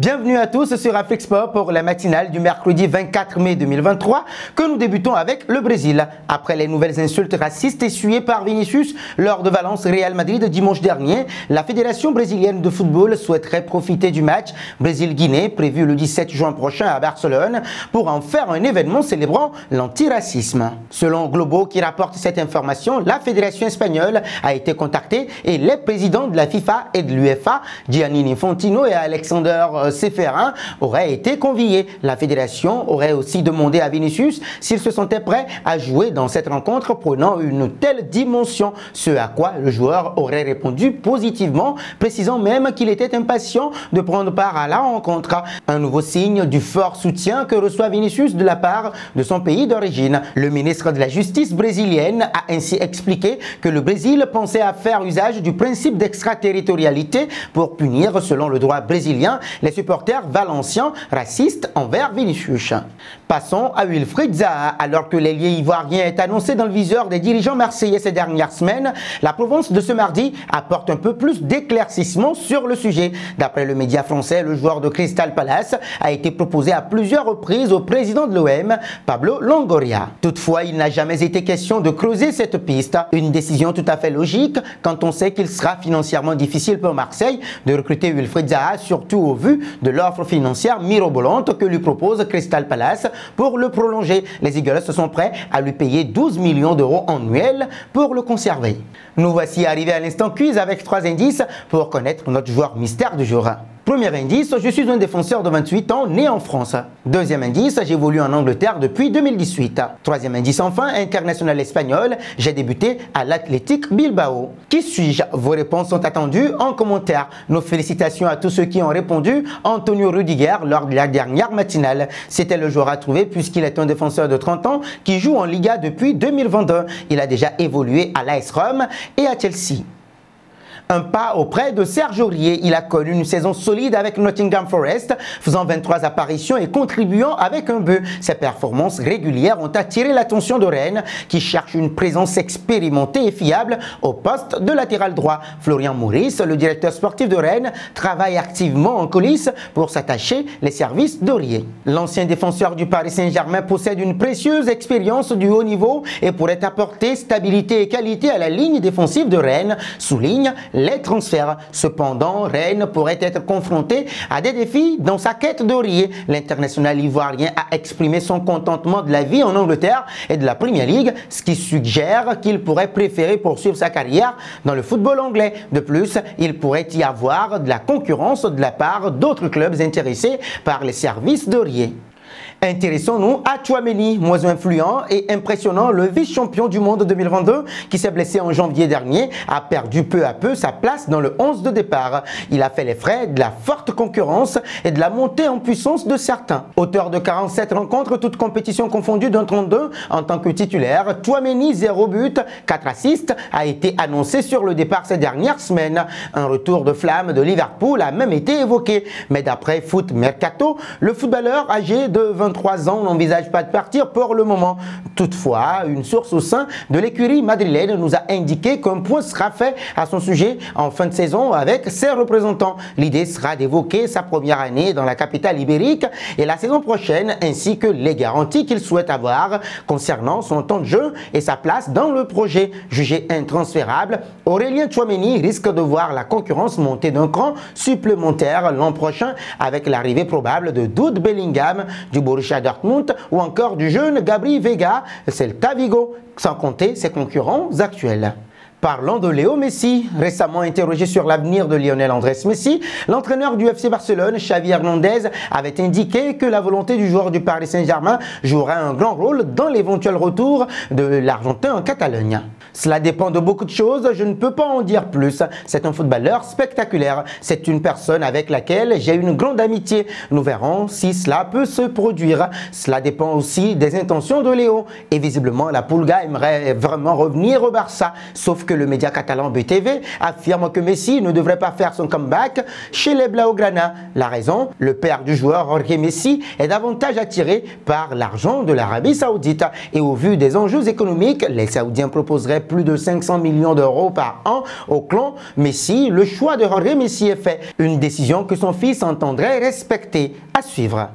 Bienvenue à tous sur Afrique Sport pour la matinale du mercredi 24 mai 2023 que nous débutons avec le Brésil. Après les nouvelles insultes racistes essuyées par Vinicius lors de Valence Real Madrid dimanche dernier, la Fédération brésilienne de football souhaiterait profiter du match Brésil-Guinée prévu le 17 juin prochain à Barcelone pour en faire un événement célébrant l'antiracisme. Selon Globo qui rapporte cette information, la Fédération espagnole a été contactée et les présidents de la FIFA et de l'UEFA, Gianni Infantino et Alexander Seferin, auraient été conviés. La fédération aurait aussi demandé à Vinicius s'il se sentait prêt à jouer dans cette rencontre prenant une telle dimension, ce à quoi le joueur aurait répondu positivement, précisant même qu'il était impatient de prendre part à la rencontre. Un nouveau signe du fort soutien que reçoit Vinicius de la part de son pays d'origine. Le ministre de la Justice brésilienne a ainsi expliqué que le Brésil pensait à faire usage du principe d'extraterritorialité pour punir, selon le droit brésilien, les supporters valenciens racistes envers Vinicius. Passons à Wilfried Zaha. Alors que l'ailier ivoirien est annoncé dans le viseur des dirigeants marseillais ces dernières semaines, la Provence de ce mardi apporte un peu plus d'éclaircissement sur le sujet. D'après le média français, le joueur de Crystal Palace a été proposé à plusieurs reprises au président de l'OM, Pablo Longoria. Toutefois, il n'a jamais été question de creuser cette piste. Une décision tout à fait logique quand on sait qu'il sera financièrement difficile pour Marseille de recruter Wilfried Zaha, surtout au vu de l'offre financière mirobolante que lui propose Crystal Palace pour le prolonger. Les Eagles sont prêts à lui payer 12 millions d'euros annuels pour le conserver. Nous voici arrivés à l'instant quiz avec 3 indices pour connaître notre joueur mystère du jour. Premier indice, je suis un défenseur de 28 ans né en France. Deuxième indice, j'évolue en Angleterre depuis 2018. Troisième indice enfin, international espagnol, j'ai débuté à l'Athletic Bilbao. Qui suis-je? Vos réponses sont attendues en commentaire. Nos félicitations à tous ceux qui ont répondu. Antonio Rudiger lors de la dernière matinale. C'était le joueur à trouver puisqu'il est un défenseur de 30 ans qui joue en Liga depuis 2022. Il a déjà évolué à l'AS Rome et à Chelsea. Un pas auprès de Serge Aurier. Il a connu une saison solide avec Nottingham Forest, faisant 23 apparitions et contribuant avec un but. Ses performances régulières ont attiré l'attention de Rennes, qui cherche une présence expérimentée et fiable au poste de latéral droit. Florian Maurice, le directeur sportif de Rennes, travaille activement en coulisses pour s'attacher les services d'Aurier. L'ancien défenseur du Paris Saint-Germain possède une précieuse expérience du haut niveau et pourrait apporter stabilité et qualité à la ligne défensive de Rennes, souligne les transferts. Cependant, Rennes pourrait être confronté à des défis dans sa quête d'Aurier. L'international ivoirien a exprimé son contentement de la vie en Angleterre et de la Premier League, ce qui suggère qu'il pourrait préférer poursuivre sa carrière dans le football anglais. De plus, il pourrait y avoir de la concurrence de la part d'autres clubs intéressés par les services d'Aurier. Intéressons-nous à Tchouaméni, moins influent et impressionnant. Le vice-champion du monde 2022 qui s'est blessé en janvier dernier a perdu peu à peu sa place dans le 11 de départ. Il a fait les frais de la forte concurrence et de la montée en puissance de certains. Auteur de 47 rencontres, toutes compétitions confondues d'un 32 en tant que titulaire, Tchouaméni 0 but, 4 assists a été annoncé sur le départ ces dernières semaines. Un retour de flamme de Liverpool a même été évoqué. Mais d'après Foot Mercato, le footballeur âgé de 23 ans n'envisage pas de partir pour le moment. Toutefois, une source au sein de l'écurie madrilène nous a indiqué qu'un point sera fait à son sujet en fin de saison avec ses représentants. L'idée sera d'évoquer sa première année dans la capitale ibérique et la saison prochaine, ainsi que les garanties qu'il souhaite avoir concernant son temps de jeu et sa place dans le projet. Jugé intransférable, Aurélien Tchouaméni risque de voir la concurrence monter d'un cran supplémentaire l'an prochain avec l'arrivée probable de Jude Bellingham du Borussia Dortmund ou encore du jeune Gabri Veiga, Celta Vigo, sans compter ses concurrents actuels. Parlons de Léo Messi. Récemment interrogé sur l'avenir de Lionel Andrés Messi, l'entraîneur du FC Barcelone, Xavi Hernandez, avait indiqué que la volonté du joueur du Paris Saint-Germain jouera un grand rôle dans l'éventuel retour de l'Argentin en Catalogne. Cela dépend de beaucoup de choses, je ne peux pas en dire plus. C'est un footballeur spectaculaire. C'est une personne avec laquelle j'ai une grande amitié. Nous verrons si cela peut se produire. Cela dépend aussi des intentions de Léo. Et visiblement, la Pulga aimerait vraiment revenir au Barça. Sauf que le média catalan BTV affirme que Messi ne devrait pas faire son comeback chez les Blaugrana. La raison, le père du joueur Jorge Messi est davantage attiré par l'argent de l'Arabie Saoudite et au vu des enjeux économiques, les Saoudiens proposeraient plus de 500 millions d'euros par an au clan Messi. Le choix de Jorge Messi est fait, une décision que son fils entendrait respecter. À suivre.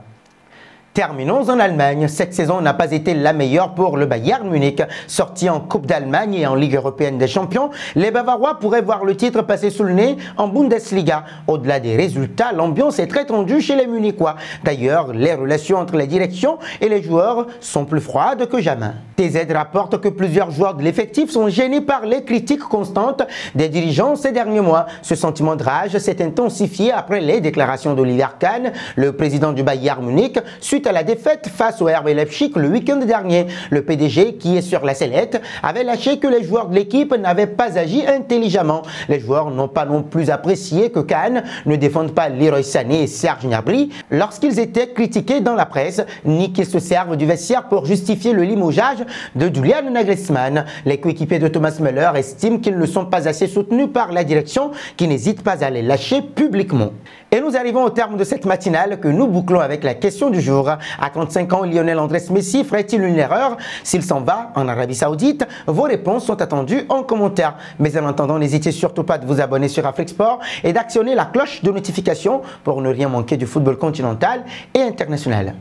Terminons en Allemagne. Cette saison n'a pas été la meilleure pour le Bayern Munich. Sorti en Coupe d'Allemagne et en Ligue européenne des champions, les Bavarois pourraient voir le titre passer sous le nez en Bundesliga. Au-delà des résultats, l'ambiance est très tendue chez les Munichois. D'ailleurs, les relations entre les directions et les joueurs sont plus froides que jamais. TZ rapporte que plusieurs joueurs de l'effectif sont gênés par les critiques constantes des dirigeants ces derniers mois. Ce sentiment de rage s'est intensifié après les déclarations d'Oliver Kahn, le président du Bayern Munich, suite à la défaite face au RB Leipzig le week-end dernier. Le PDG, qui est sur la sellette, avait lâché que les joueurs de l'équipe n'avaient pas agi intelligemment. Les joueurs n'ont pas non plus apprécié que Kahn ne défende pas Leroy Sané et Serge Gnabry lorsqu'ils étaient critiqués dans la presse, ni qu'ils se servent du vestiaire pour justifier le limogeage de Julian Nagelsmann. Les coéquipiers de Thomas Müller estiment qu'ils ne sont pas assez soutenus par la direction, qui n'hésite pas à les lâcher publiquement. Et nous arrivons au terme de cette matinale que nous bouclons avec la question du jour. À 35 ans, Lionel Andrés Messi ferait-il une erreur s'il s'en va en Arabie Saoudite? Vos réponses sont attendues en commentaire. Mais en attendant, n'hésitez surtout pas de vous abonner sur Afrique Sport et d'actionner la cloche de notification pour ne rien manquer du football continental et international.